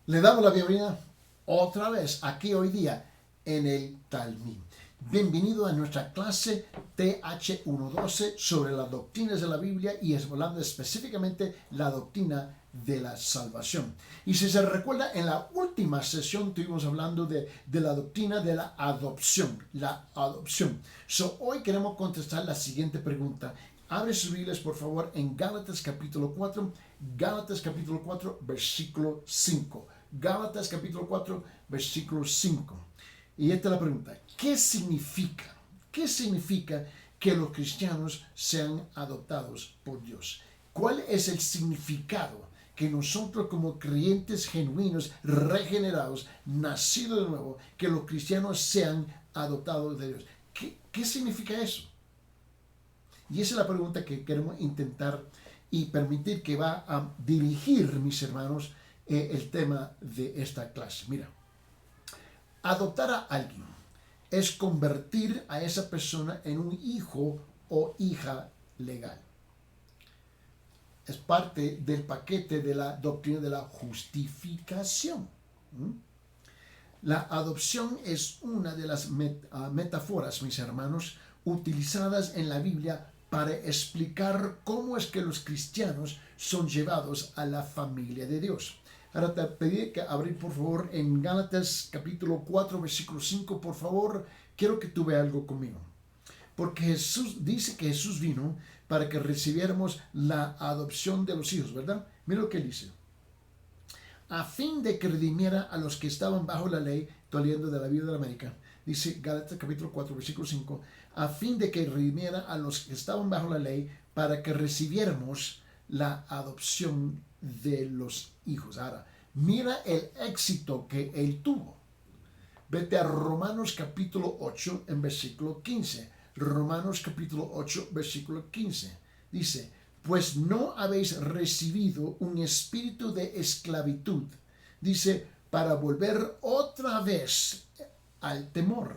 Le damos la bienvenida otra vez aquí hoy día en el Talmud. Bienvenido a nuestra clase TH112 sobre las doctrinas de la Biblia y hablando específicamente la doctrina de la salvación. Y si se recuerda, en la última sesión estuvimos hablando de la doctrina de la adopción. La adopción. Hoy queremos contestar la siguiente pregunta. Abre sus Biblias, por favor, en Gálatas capítulo 4, Gálatas capítulo 4, versículo 5. Gálatas capítulo 4, versículo 5. Y esta es la pregunta. ¿Qué significa? ¿Qué significa que los cristianos sean adoptados por Dios? ¿Cuál es el significado que nosotros como creyentes genuinos, regenerados, nacidos de nuevo, que los cristianos sean adoptados de Dios? ¿Qué significa eso? Y esa es la pregunta que queremos intentar y permitir que va a dirigir, mis hermanos, el tema de esta clase. Mira, adoptar a alguien es convertir a esa persona en un hijo o hija legal. Es parte del paquete de la doctrina de la justificación. La adopción es una de las metáforas, mis hermanos, utilizadas en la Biblia para explicar cómo es que los cristianos son llevados a la familia de Dios. Ahora te pedí que abrir por favor en Gálatas capítulo 4 versículo 5, por favor, quiero que tú veas algo conmigo. Porque Jesús dice que Jesús vino para que recibiéramos la adopción de los hijos, ¿verdad? Mira lo que él dice. A fin de que redimiera a los que estaban bajo la ley, estoy leyendo de la Biblia de la América, dice Gálatas capítulo 4 versículo 5, a fin de que redimiera a los que estaban bajo la ley para que recibiéramos la adopción de los hijos. Ahora, mira el éxito que él tuvo. Vete a Romanos capítulo 8 en versículo 15. Romanos capítulo 8 versículo 15. Dice, pues no habéis recibido un espíritu de esclavitud, dice, para volver otra vez al temor,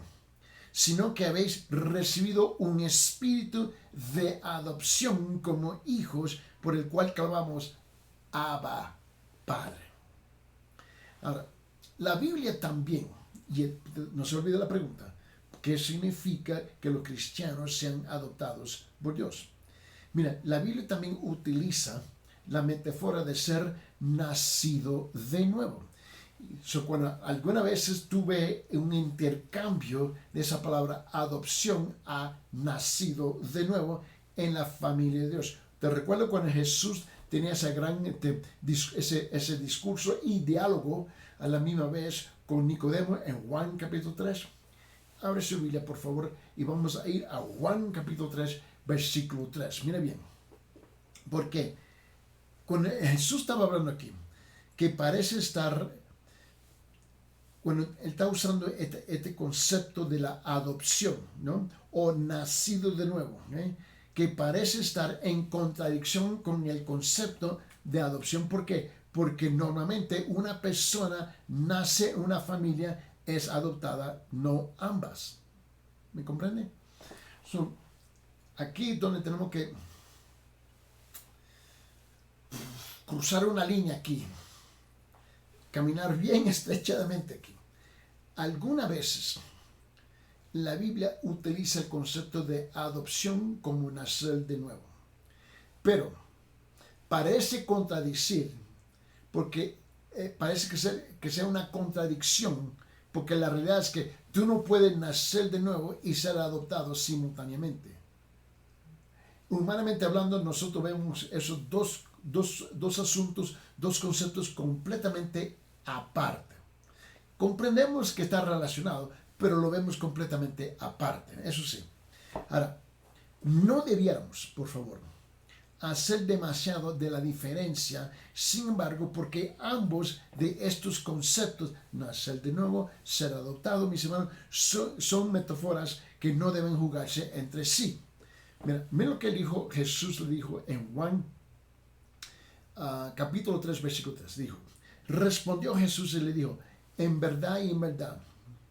sino que habéis recibido un espíritu de adopción como hijos, por el cual clamamos, Abba, Padre. Ahora, la Biblia también, y no se olvide la pregunta, ¿qué significa que los cristianos sean adoptados por Dios? Mira, la Biblia también utiliza la metáfora de ser nacido de nuevo. Cuando algunas veces tuve un intercambio de esa palabra adopción a nacido de nuevo en la familia de Dios. Te recuerdo cuando Jesús tenía ese discurso y diálogo a la misma vez con Nicodemo en Juan capítulo 3. Abre su Biblia, por favor, y vamos a ir a Juan capítulo 3, versículo 3. Mira bien. Porque cuando Jesús estaba hablando aquí, que parece estar, bueno, él está usando este concepto de la adopción, ¿no? O nacido de nuevo, que parece estar en contradicción con el concepto de adopción. ¿Por qué? Porque normalmente una persona nace en una familia, es adoptada, no ambas. ¿Me comprende? Aquí es donde tenemos que cruzar una línea aquí, caminar bien estrechadamente aquí. Algunas veces la Biblia utiliza el concepto de adopción como nacer de nuevo, pero parece contradecir, porque parece que sea una contradicción, porque la realidad es que tú no puedes nacer de nuevo y ser adoptado simultáneamente. Humanamente hablando, nosotros vemos esos dos asuntos, dos conceptos completamente aparte. Comprendemos que está relacionado, pero lo vemos completamente aparte, eso sí. Ahora, no debiéramos, por favor, hacer demasiado de la diferencia, sin embargo, porque ambos de estos conceptos, nacer de nuevo, ser adoptado, mis hermanos, son metáforas que no deben jugarse entre sí. Mira lo que dijo, Jesús le dijo en Juan capítulo 3, versículo 3. Dijo, respondió Jesús y le dijo, en verdad y en verdad,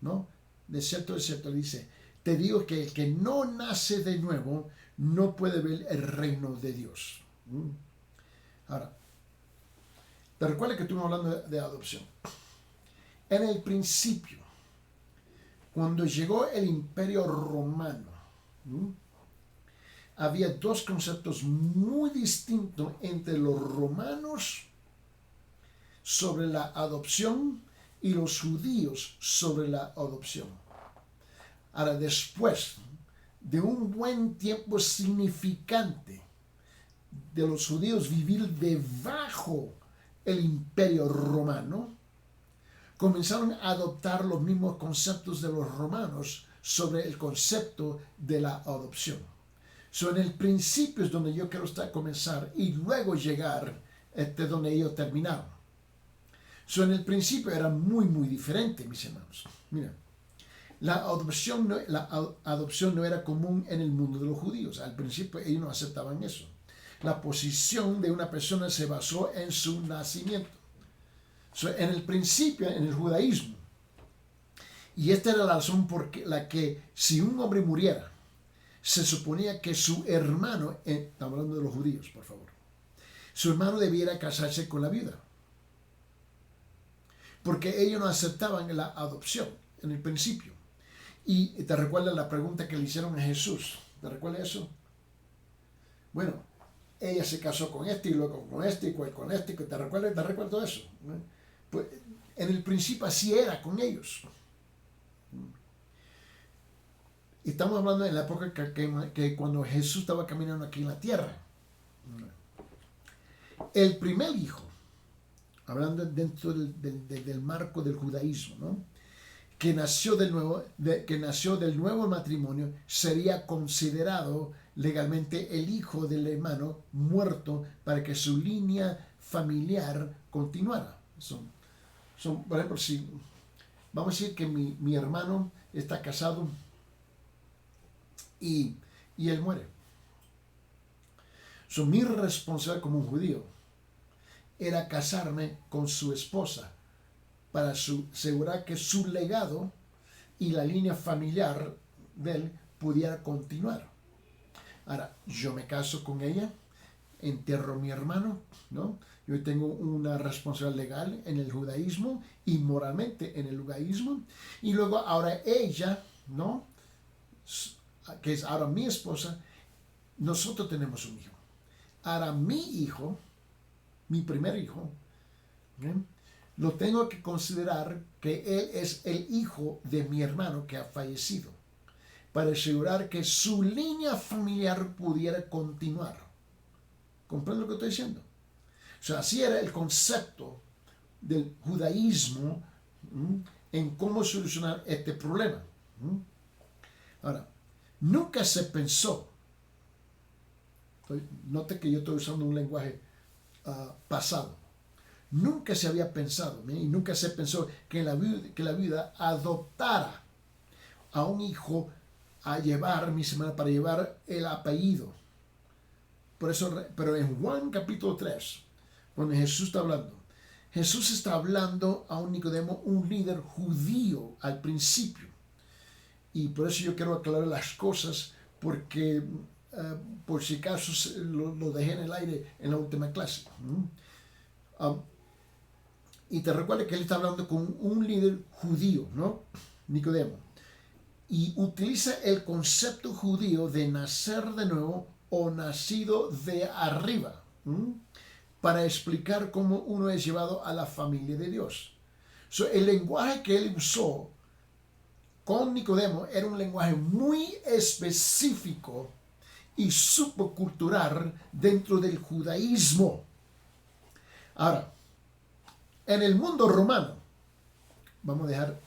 ¿no? De cierto, dice, te digo que el que no nace de nuevo no puede ver el reino de Dios. Ahora, Te recuerdas que estuvimos hablando de adopción. En el principio, cuando llegó el Imperio Romano, ¿sí?, había dos conceptos muy distintos entre los romanos sobre la adopción y los judíos sobre la adopción. Ahora, después de un buen tiempo significante de los judíos vivir debajo el Imperio Romano, comenzaron a adoptar los mismos conceptos de los romanos sobre el concepto de la adopción. En el principio es donde yo quiero comenzar y luego llegar donde ellos terminaron. En el principio era muy, muy diferente, mis hermanos. Mira, la adopción no era común en el mundo de los judíos. Al principio ellos no aceptaban eso. La posición de una persona se basó en su nacimiento. En el principio, en el judaísmo, y esta era la razón por la que si un hombre muriera, se suponía que su hermano, estamos hablando de los judíos, por favor, su hermano debiera casarse con la viuda, porque ellos no aceptaban la adopción en el principio. Y te recuerdas la pregunta que le hicieron a Jesús, ¿te recuerdas eso? Bueno, ella se casó con este y luego con este y con este, ¿te recuerdas todo eso? Pues, en el principio así era con ellos. Estamos hablando de la época que cuando Jesús estaba caminando aquí en la tierra. El primer hijo, hablando dentro del marco del judaísmo, ¿no?, que nació del nuevo matrimonio, sería considerado legalmente el hijo del hermano muerto para que su línea familiar continuara. Por ejemplo, si vamos a decir que mi hermano está casado y él muere. Mi responsabilidad como un judío era casarme con su esposa para asegurar que su legado y la línea familiar de él pudiera continuar. Ahora, yo me caso con ella, entierro a mi hermano, ¿no? Yo tengo una responsabilidad legal en el judaísmo y moralmente en el judaísmo. Y luego ahora ella, ¿no?, que es ahora mi esposa, nosotros tenemos un hijo. Ahora mi hijo, mi primer hijo, ¿eh?, lo tengo que considerar que él es el hijo de mi hermano que ha fallecido, para asegurar que su línea familiar pudiera continuar. ¿Comprende lo que estoy diciendo? Así era el concepto del judaísmo en cómo solucionar este problema. Ahora, nunca se pensó, note que yo estoy usando un lenguaje pasado, nunca se había pensado, y nunca se pensó que la viuda adoptara a un hijo para llevar el apellido. Por eso, pero en Juan capítulo 3, cuando Jesús está hablando a un Nicodemo, un líder judío al principio. Y por eso yo quiero aclarar las cosas, porque por si acaso lo dejé en el aire en la última clase. Y te recuerda que él está hablando con un líder judío, ¿no?, Nicodemo. Y utiliza el concepto judío de nacer de nuevo o nacido de arriba, para explicar cómo uno es llevado a la familia de Dios. El lenguaje que él usó con Nicodemo era un lenguaje muy específico y subcultural dentro del judaísmo. Ahora, en el mundo romano, vamos a dejar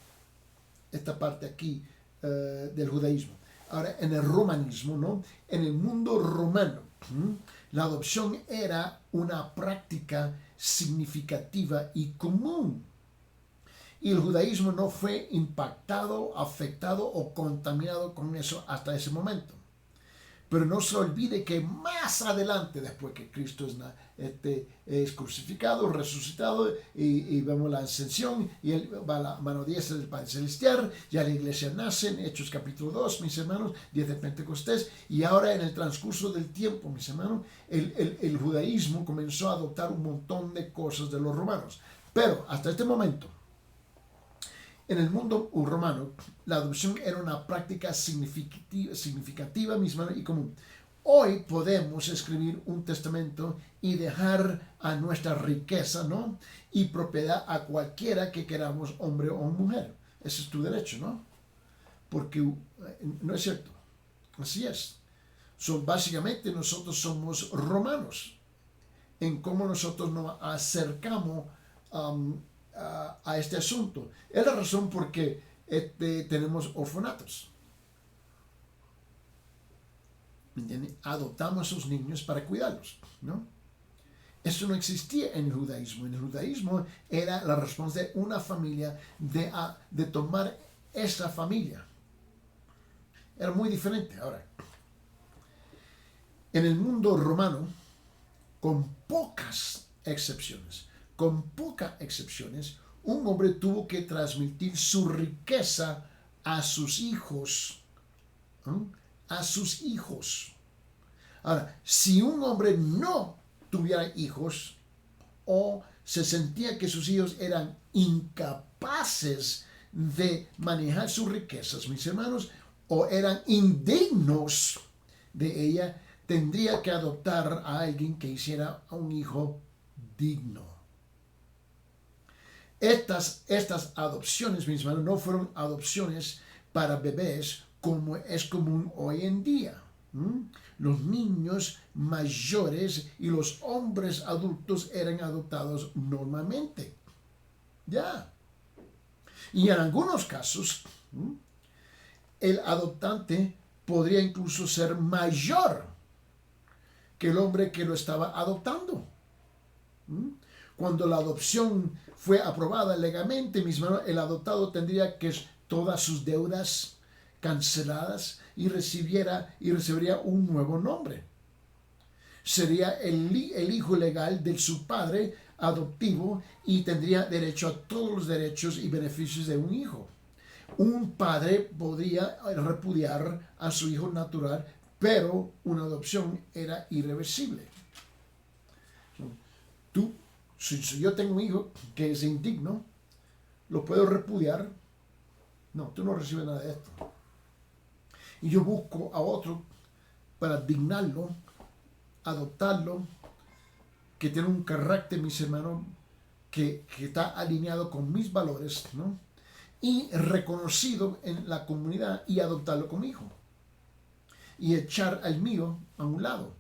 esta parte aquí del judaísmo. Ahora, en el romanismo, ¿no?, en el mundo romano, la adopción era una práctica significativa y común. Y el judaísmo no fue impactado, afectado o contaminado con eso hasta ese momento. Pero no se olvide que más adelante, después que Cristo es crucificado, resucitado, y vemos la ascensión, y Él va a la mano diestra del Padre Celestial, ya la iglesia nace en Hechos capítulo 2, mis hermanos, 10 de Pentecostés, y ahora en el transcurso del tiempo, mis hermanos, el judaísmo comenzó a adoptar un montón de cosas de los romanos. Pero hasta este momento, en el mundo romano, la adopción era una práctica significativa, misma y común. Hoy podemos escribir un testamento y dejar a nuestra riqueza, ¿no?, y propiedad a cualquiera que queramos, hombre o mujer. Ese es tu derecho, ¿no? Porque no es cierto. Así es. Básicamente nosotros somos romanos en cómo nosotros nos acercamos a este asunto. Es la razón por qué tenemos orfanatos. ¿Entienden? Adoptamos a esos niños para cuidarlos, ¿no? Eso no existía en el judaísmo. En el judaísmo era la responsabilidad de una familia de tomar esa familia. Era muy diferente. Ahora, en el mundo romano, con pocas excepciones, un hombre tuvo que transmitir su riqueza a sus hijos. A sus hijos. Ahora, si un hombre no tuviera hijos o se sentía que sus hijos eran incapaces de manejar sus riquezas, mis hermanos, o eran indignos de ella, tendría que adoptar a alguien que hiciera a un hijo digno. Estas adopciones, mis hermanos, no fueron adopciones para bebés como es común hoy en día. Los niños mayores y los hombres adultos eran adoptados normalmente. Ya. Y en algunos casos, el adoptante podría incluso ser mayor que el hombre que lo estaba adoptando. Cuando la adopción fue aprobada legalmente, mis hermanos, el adoptado tendría que todas sus deudas canceladas y recibiría un nuevo nombre. Sería el hijo legal de su padre adoptivo y tendría derecho a todos los derechos y beneficios de un hijo. Un padre podría repudiar a su hijo natural, pero una adopción era irreversible. Si yo tengo un hijo que es indigno, ¿lo puedo repudiar? No, tú no recibes nada de esto. Y yo busco a otro para dignarlo, adoptarlo, que tiene un carácter, mis hermanos, que está alineado con mis valores, ¿no?, y reconocido en la comunidad, y adoptarlo como hijo. Y echar al mío a un lado.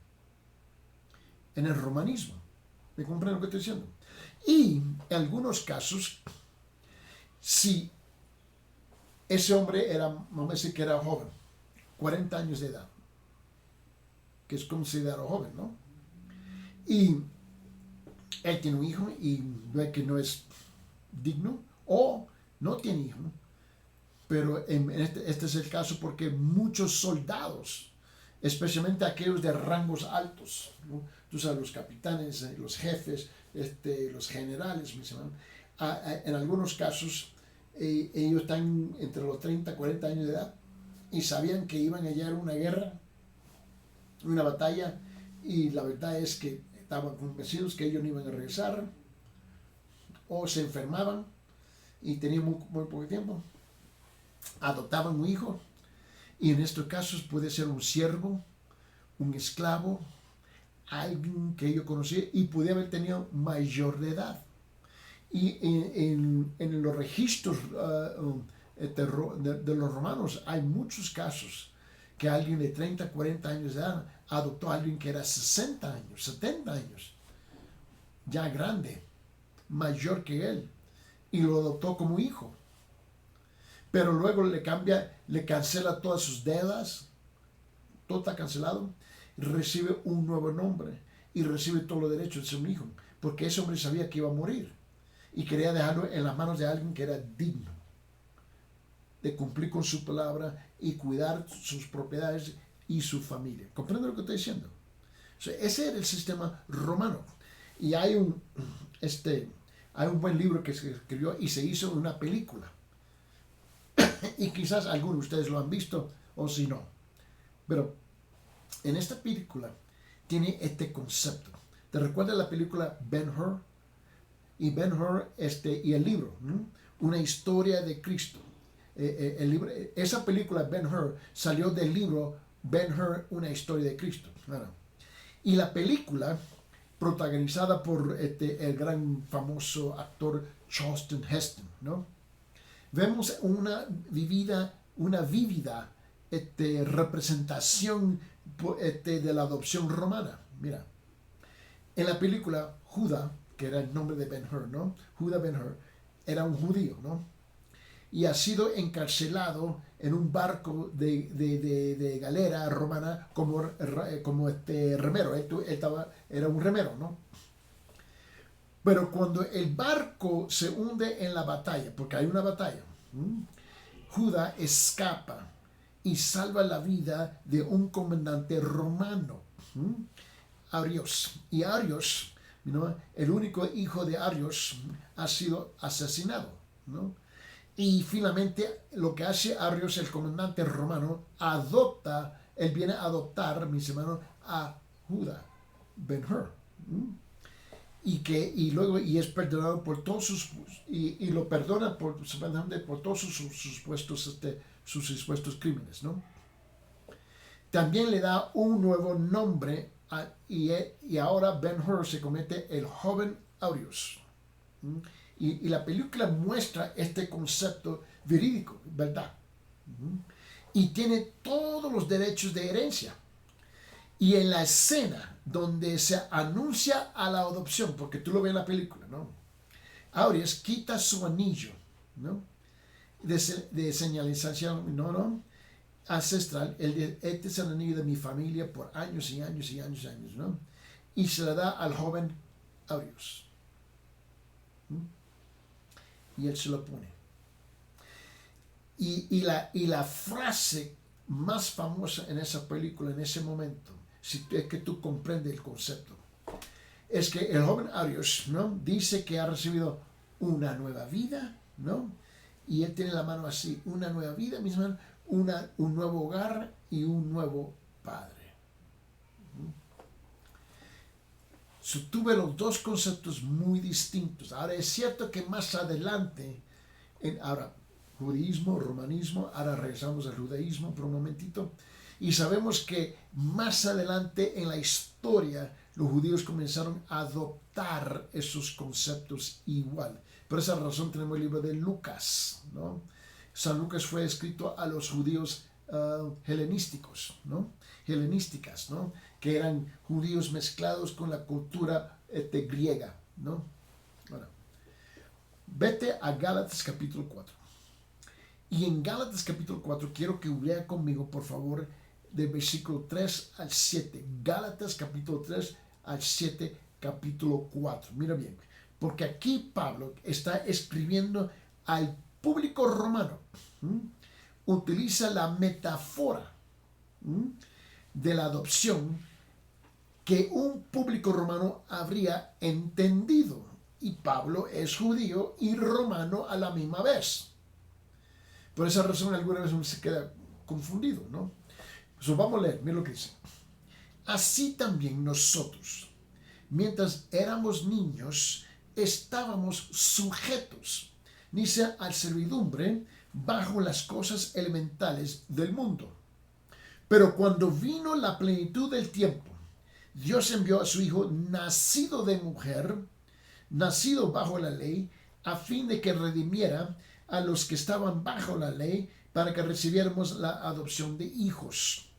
En el romanismo. ¿Me comprenden lo que estoy diciendo? Y en algunos casos, si ese hombre vamos a decir que era joven, 40 años de edad, que es considerado joven, ¿no? Y él tiene un hijo y ve que no es digno, o no tiene hijo, pero este es el caso porque muchos soldados, especialmente aquellos de rangos altos, ¿no?, tú sabes, los capitanes, los jefes, los generales, mis hermanos, en algunos casos ellos están entre los 30 y 40 años de edad y sabían que iban a llegar a una guerra, una batalla, y la verdad es que estaban convencidos que ellos no iban a regresar, o se enfermaban y tenían muy poco tiempo. Adoptaban un hijo, y en estos casos puede ser un siervo, un esclavo, alguien que ellos conocían, y podía haber tenido mayor de edad. Y en los registros de los romanos hay muchos casos que alguien de 30, 40 años de edad adoptó a alguien que era 60 años, 70 años, ya grande, mayor que él, y lo adoptó como hijo. Pero luego le cancela todas sus deudas, todo está cancelado, recibe un nuevo nombre y recibe todos los derechos de ser un hijo, porque ese hombre sabía que iba a morir y quería dejarlo en las manos de alguien que era digno de cumplir con su palabra y cuidar sus propiedades y su familia. ¿Comprende lo que estoy diciendo? O sea, ese era el sistema romano. Y hay un buen libro que se escribió y se hizo una película. Y quizás algunos de ustedes lo han visto o si no. Pero en esta película tiene este concepto. ¿Te recuerdas la película Ben-Hur? Y Ben-Hur y el libro, ¿no? Una historia de Cristo. El libro, esa película Ben-Hur salió del libro Ben-Hur, una historia de Cristo. Bueno, y la película, protagonizada por el gran famoso actor Charlton Heston, ¿no? Vemos una vívida representación de la adopción romana. Mira, en la película Judá, que era el nombre de Ben-Hur, ¿no? Judá Ben-Hur era un judío, ¿no? Y ha sido encarcelado en un barco de galera romana como remero. Era un remero, ¿no? Pero cuando el barco se hunde en la batalla, porque hay una batalla, Judá escapa y salva la vida de un comandante romano, Arios. Y Arios, ¿no? El único hijo de Arios ha sido asesinado, ¿no? Y finalmente lo que hace Arios, el comandante romano, él viene a adoptar, mis hermanos, a Judá Ben-Hur. Y es perdonado por todos y lo perdona por todos sus supuestos crímenes, ¿no? También le da un nuevo nombre y ahora Ben-Hur se convierte el joven Arios. Y la película muestra este concepto verídico, ¿verdad? Y tiene todos los derechos de herencia. Y en la escena donde se anuncia a la adopción, porque tú lo ves en la película, ¿no? Arios quita su anillo, ¿no? De señalización, ¿no? Ancestral. Este es el anillo de mi familia por años y años y años y años, ¿no? Y se le da al joven Arios. Y él se lo pone. Y la frase más famosa en esa película, en ese momento, si es que tú comprendes el concepto, es que el joven Arios, ¿no? Dice que ha recibido una nueva vida, ¿no? Y él tiene la mano así, una nueva vida, mis manos, un nuevo hogar y un nuevo padre. Tuve los dos conceptos muy distintos. Ahora es cierto que más adelante, ahora judaísmo, romanismo, ahora regresamos al judaísmo por un momentito, y sabemos que más adelante en la historia los judíos comenzaron a adoptar esos conceptos igual. Por esa razón tenemos el libro de Lucas, ¿no? San Lucas fue escrito a los judíos helenísticas, ¿no? Que eran judíos mezclados con la cultura griega, ¿no? Bueno, vete a Gálatas capítulo 4. Y en Gálatas capítulo 4 quiero que lea conmigo, por favor, del versículo 3 al 7. Gálatas capítulo 3 al 7, capítulo 4. Mira bien, porque aquí Pablo está escribiendo al público romano. Utiliza la metáfora de la adopción que un público romano habría entendido. Y Pablo es judío y romano a la misma vez. Por esa razón alguna vez uno se queda confundido, ¿no? Entonces vamos a leer, mira lo que dice. Así también nosotros, mientras éramos niños, estábamos sujetos, dice, a servidumbre bajo las cosas elementales del mundo. Pero cuando vino la plenitud del tiempo, Dios envió a su Hijo, nacido de mujer, nacido bajo la ley, a fin de que redimiera a los que estaban bajo la ley, para que recibiéramos la adopción de hijos.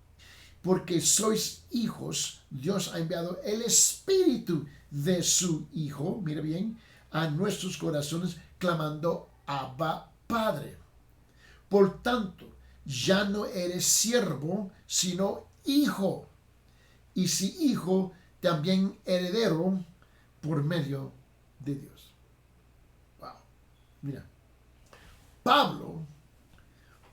Porque sois hijos, Dios ha enviado el Espíritu de su Hijo, mira bien, a nuestros corazones, clamando, Abba, Padre. Por tanto, ya no eres siervo, sino hijo. Y si hijo, también heredero por medio de Dios. Wow. Mira, Pablo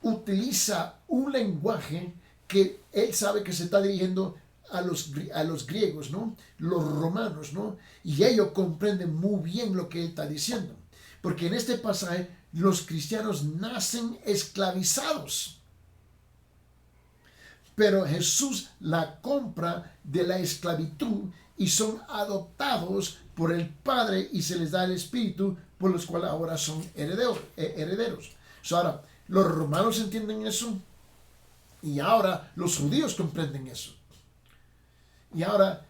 utiliza un lenguaje que él sabe que se está dirigiendo a los griegos, ¿no? Los romanos, ¿no? Y ellos comprenden muy bien lo que él está diciendo. Porque en este pasaje los cristianos nacen esclavizados. Pero Jesús la compra de la esclavitud y son adoptados por el Padre y se les da el Espíritu, por los cuales ahora son herederos. Ahora, los romanos entienden eso y ahora los judíos comprenden eso. Y ahora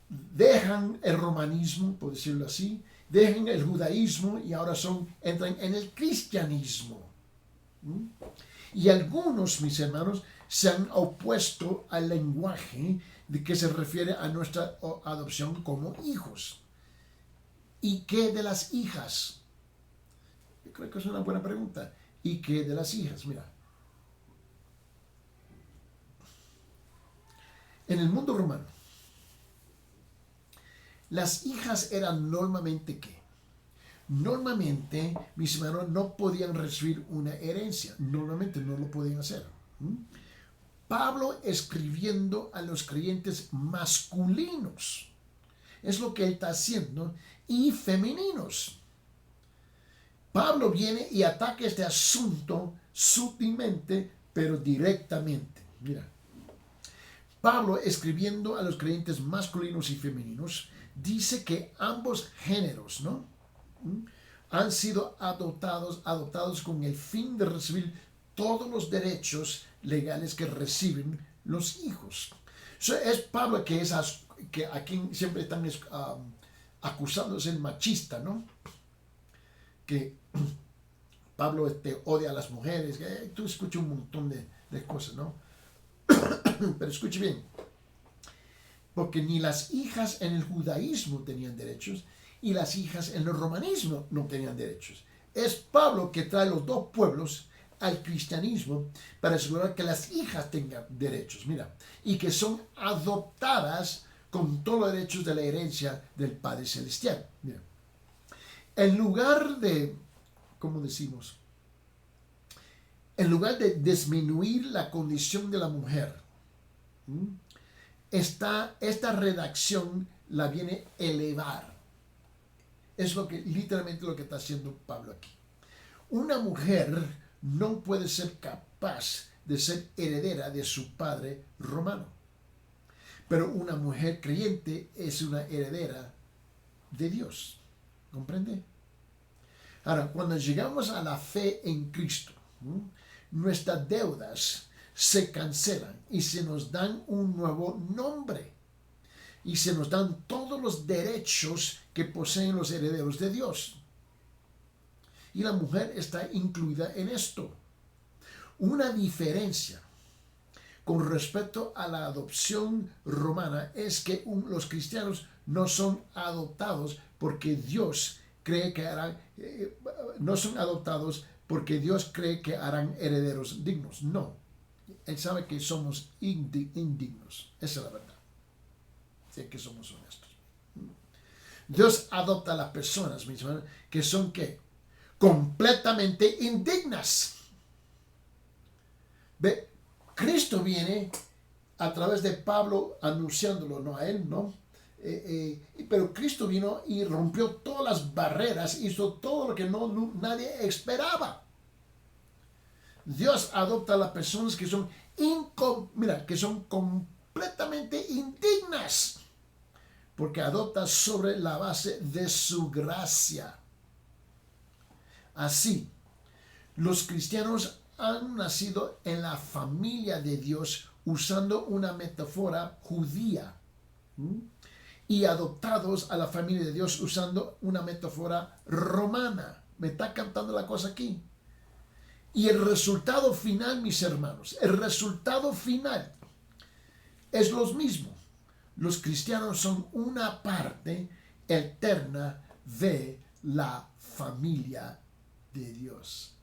dejan el romanismo, por decirlo así, dejan el judaísmo y ahora entran en el cristianismo. Y algunos, mis hermanos, se han opuesto al lenguaje de que se refiere a nuestra adopción como hijos. ¿Y qué de las hijas? Yo creo que es una buena pregunta. ¿Y qué de las hijas? Mira, en el mundo romano, las hijas eran normalmente ¿qué? Normalmente, mis hermanos no podían recibir una herencia. Normalmente no lo podían hacer. Pablo escribiendo a los creyentes masculinos. Es lo que él está haciendo. Y femeninos. Pablo viene y ataca este asunto sutilmente, pero directamente. Mira. Pablo, escribiendo a los creyentes masculinos y femeninos, dice que ambos géneros, ¿no?, han sido adoptados con el fin de recibir todos los derechos legales que reciben los hijos. Es Pablo que a quien siempre están acusando de ser machista, ¿no? Que Pablo odia a las mujeres. Tú escuchas un montón de cosas, ¿no? Pero escuche bien. Porque ni las hijas en el judaísmo tenían derechos y las hijas en el romanismo no tenían derechos. Es Pablo que trae los dos pueblos al cristianismo para asegurar que las hijas tengan derechos, mira, y que son adoptadas con todos los derechos de la herencia del Padre Celestial. Mira. En lugar de, ¿cómo decimos? En lugar de disminuir la condición de la mujer, esta redacción la viene a elevar. Es literalmente lo que está haciendo Pablo aquí. Una mujer no puede ser capaz de ser heredera de su padre romano. Pero una mujer creyente es una heredera de Dios. ¿Comprende? Ahora, cuando llegamos a la fe en Cristo, nuestras deudas se cancelan y se nos dan un nuevo nombre. Y se nos dan todos los derechos que poseen los herederos de Dios. Y la mujer está incluida en esto. Una diferencia con respecto a la adopción romana es que los cristianos no son adoptados porque Dios cree que harán, no son adoptados porque Dios cree que harán herederos dignos. No, Él sabe que somos indignos. Esa es la verdad. Sé que somos honestos. Dios adopta a las personas, mis hermanos, que son ¿qué? Completamente indignas. Ve, Cristo viene a través de Pablo anunciándolo, no a él, ¿no? Pero Cristo vino y rompió todas las barreras, hizo todo lo que nadie esperaba. Dios adopta a las personas que son que son completamente indignas, porque adopta sobre la base de su gracia. Así, los cristianos han nacido en la familia de Dios usando una metáfora judía y adoptados a la familia de Dios usando una metáfora romana. ¿Me está cantando la cosa aquí? Y el resultado final, mis hermanos, el resultado final es lo mismo. Los cristianos son una parte eterna de la familia de Dios.